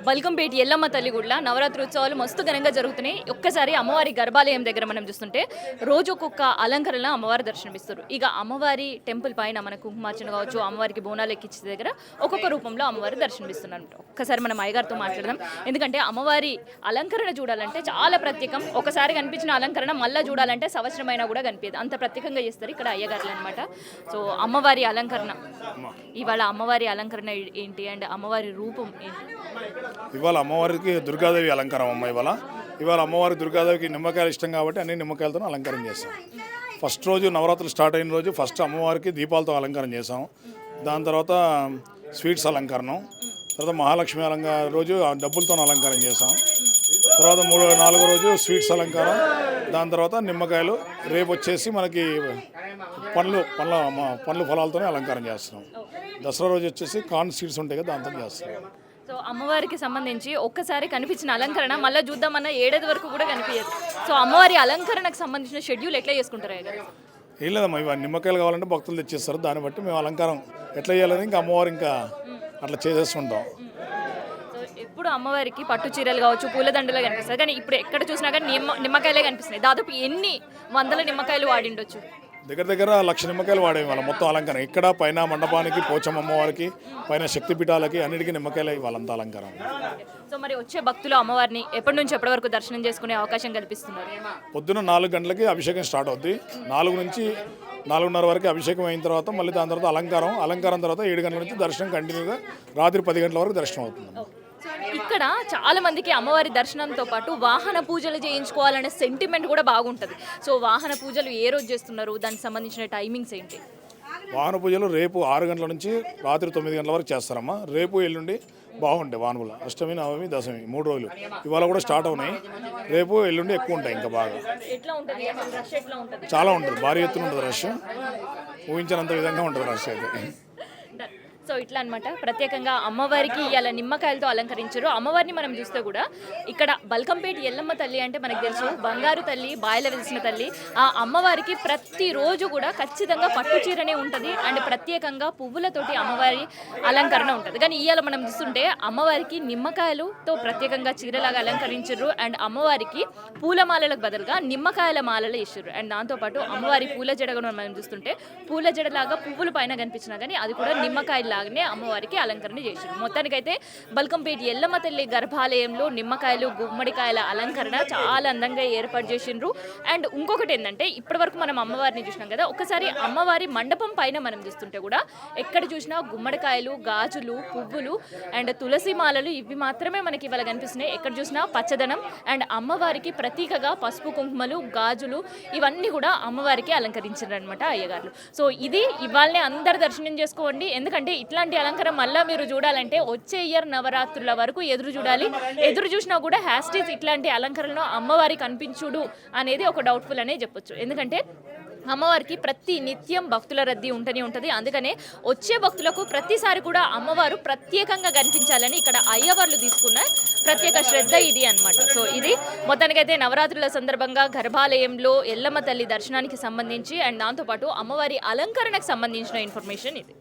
బల్కంపేట ఎల్లమ్మ తల్లి గుడిలో నవరాత్రి ఉత్సవాలు మస్తు ఘనంగా జరుగుతున్నాయి. ఒక్కసారి అమ్మవారి గర్భాలయం దగ్గర మనం చూస్తుంటే రోజు ఒక్కొక్క అలంకరణ అమ్మవారి దర్శనమిస్తారు. ఇక అమ్మవారి టెంపుల్ పైన మన కుంకుమార్చన కావచ్చు, అమ్మవారికి బోనాలు ఎక్కించే దగ్గర ఒక్కొక్క రూపంలో అమ్మవారి దర్శనమిస్తున్నారు. ఒక్కసారి మనం అయ్యగారితో మాట్లాడదాం. ఎందుకంటే అమ్మవారి అలంకరణ చూడాలంటే చాలా ప్రత్యేకం. ఒకసారి కనిపించిన అలంకరణ మళ్ళీ చూడాలంటే సంవత్సరమైనా కూడా కనిపించదు, అంత ప్రత్యేకంగా చేస్తారు ఇక్కడ అయ్యగారులు అనమాట. సో అమ్మవారి అలంకరణ ఇవాళ అమ్మవారి అలంకరణ ఏంటి అండ్ అమ్మవారి రూపం ఏంటి? ఇవాళ అమ్మవారికి దుర్గాదేవి అలంకారం అమ్మ. ఇవాళ అమ్మవారికి దుర్గాదేవికి నిమ్మకాయలు ఇష్టం కాబట్టి అన్ని నిమ్మకాయలతో అలంకారం చేస్తాం. ఫస్ట్ రోజు నవరాత్రులు స్టార్ట్ అయిన రోజు ఫస్ట్ అమ్మవారికి దీపాలతో అలంకారం చేసాం. దాని తర్వాత స్వీట్స్ అలంకరణం, తర్వాత మహాలక్ష్మి అలంకారం రోజు డబ్బులతో అలంకారం చేసాం. తర్వాత 4వ రోజు స్వీట్స్ అలంకారం, దాని తర్వాత నిమ్మకాయలు. రేపు వచ్చేసి మనకి పండ్లు ఫలాలతోనే అలంకారం చేస్తున్నాం. దసరా రోజు వచ్చేసి కార్న్ సీడ్స్ ఉంటాయి కదా, దాంతో చేస్తున్నాం. సో అమ్మవారికి సంబంధించి ఒక్కసారి కనిపించిన అలంకరణ మళ్ళీ చూద్దామన్న 7 వరకు కూడా కనిపించదు. సో అమ్మవారి అలంకరణకు సంబంధించిన షెడ్యూల్ ఎట్లా చేసుకుంటారు? ఏం లేదమ్మా, ఇవన్నీ నిమ్మకాయలు కావాలంటే భక్తులు తెచ్చేస్తారు. దాన్ని బట్టి మేము అలంకారం ఎట్లా చేయాలని ఇంకా అమ్మవారు ఇంకా అట్లా చేసేస్తుంటాం. సో ఎప్పుడు అమ్మవారికి పట్టు చీరలు కావచ్చు, పూలదండలు కనిపిస్తాయి, కానీ ఇప్పుడు ఎక్కడ చూసినా కానీ నిమ్మకాయలే కనిపిస్తున్నాయి. దాదాపు ఎన్ని వందల నిమ్మకాయలు వాడిండొచ్చు? దగ్గర 1,00,000 నిమ్మకాయలు వాడేవి వాళ్ళ మొత్తం అలంకారం. ఇక్కడ పైన మండపానికి, పోచమ్మ అమ్మవారికి, పైన శక్తిపీఠాలకి అన్నిటికీ నిమ్మకాయలు వాళ్ళంతా అలంకారం. సో మరి వచ్చే భక్తులు అమ్మవారిని ఎప్పటి నుంచి ఎప్పటి వరకు దర్శనం చేసుకునే అవకాశం కల్పిస్తున్నారు? పొద్దున్న 4 గంటలకి అభిషేకం స్టార్ట్ అవుద్ది. 4 నుంచి 4:30 వరకు అభిషేకం అయిన తర్వాత మళ్ళీ దాని తర్వాత అలంకారం తర్వాత 7 గంటల నుంచి దర్శనం కంటిన్యూగా రాత్రి 10 గంటల వరకు దర్శనం అవుతుంది. ఇక్కడ చాలా మందికి అమ్మవారి దర్శనంతో పాటు వాహన పూజలు చేయించుకోవాలనే సెంటిమెంట్ కూడా బాగుంటుంది. సో వాహన పూజలు ఏ రోజు చేస్తున్నారు, దానికి సంబంధించిన టైమింగ్స్ ఏంటి? వాహన పూజలు రేపు 6 గంటల నుంచి రాత్రి 9 గంటల వరకు చేస్తారమ్మా. రేపు ఎల్లుండి బాగుంటాయి వాహనములు. అష్టమి, నవమి, దశమి 3 రోజులు ఇవాళ కూడా స్టార్ట్ అవునాయి. రేపు ఎల్లుండి ఎక్కువ ఉంటాయి. ఇంకా బాగా చాలా ఉంటుంది, భారీ ఎత్తున ఉంటుంది రష్. ఊహించినంత విధంగా ఉంటుంది రష్ అయితే. సో ఇట్లా అనమాట. ప్రత్యేకంగా అమ్మవారికి ఇలా నిమ్మకాయలతో అలంకరించారు. అమ్మవారిని మనం చూస్తే కూడా ఇక్కడ బల్కంపేట ఎల్లమ్మ తల్లి అంటే మనకు తెలుసు బంగారు తల్లి, బాయిల వెలిసిన తల్లి. ఆ అమ్మవారికి ప్రతిరోజు కూడా ఖచ్చితంగా పట్టు చీరనే ఉంటుంది అండ్ ప్రత్యేకంగా పువ్వులతోటి అమ్మవారి అలంకరణ ఉంటుంది. కానీ ఇవాళ మనం చూస్తుంటే అమ్మవారికి నిమ్మకాయలతో ప్రత్యేకంగా చీరలాగా అలంకరించారు అండ్ అమ్మవారికి పూలమాలలకు బదులుగా నిమ్మకాయల మాలలు ఇచ్చారు. అండ్ దాంతోపాటు అమ్మవారి పూల జడగా మనం చూస్తుంటే పూల జడలాగా పువ్వుల పైన కనిపించినా కానీ అది కూడా నిమ్మకాయల లాగానే అమ్మవారికి అలంకరణ చేశారు. మొత్తానికైతే బల్కంపేట ఎల్లమ్మ తల్లి గర్భాలయంలో నిమ్మకాయలు, గుమ్మడికాయల అలంకరణ చాలా అందంగా ఏర్పాటు చేసిండ్రు. అండ్ ఇంకొకటి ఏంటంటే ఇప్పటి వరకు మనం అమ్మవారిని చూసినాం కదా, ఒకసారి అమ్మవారి మండపం పైన మనం చూస్తుంటే కూడా ఎక్కడ చూసినా గుమ్మడికాయలు, గాజులు, పువ్వులు అండ్ తులసి మాలలు ఇవి మాత్రమే మనకి ఇవాళ కనిపిస్తున్నాయి. ఎక్కడ చూసినా పచ్చదనం అండ్ అమ్మవారికి ప్రతీకగా పసుపు, కుంకుమలు, గాజులు ఇవన్నీ కూడా అమ్మవారికి అలంకరించారు అనమాట అయ్యగారులు. సో ఇది ఇవాళనే అందరు దర్శనం చేసుకోండి. ఎందుకంటే ఇట్లాంటి అలంకారం మళ్ళీ మీరు చూడాలంటే వచ్చే ఇయర్ నవరాత్రుల వరకు ఎదురు చూడాలి. ఎదురు చూసినా కూడా హ్యాస్టీస్ ఇట్లాంటి అలంకరణలో అమ్మవారి కనిపించుడు అనేది ఒక డౌట్ఫుల్ అనే చెప్పొచ్చు. ఎందుకంటే అమ్మవారికి ప్రతి నిత్యం భక్తుల రద్దీ ఉంటూనే ఉంటుంది. అందుకనే వచ్చే భక్తులకు ప్రతిసారి కూడా అమ్మవారు ప్రత్యేకంగా కనిపించాలని ఇక్కడ అయ్యవార్లు తీసుకున్న ప్రత్యేక శ్రద్ధ ఇది అనమాట. సో ఇది మొత్తానికైతే నవరాత్రుల సందర్భంగా గర్భాలయంలో ఎల్లమ్మ తల్లి దర్శనానికి సంబంధించి అండ్ దాంతోపాటు అమ్మవారి అలంకరణకు సంబంధించిన ఇన్ఫర్మేషన్ ఇది.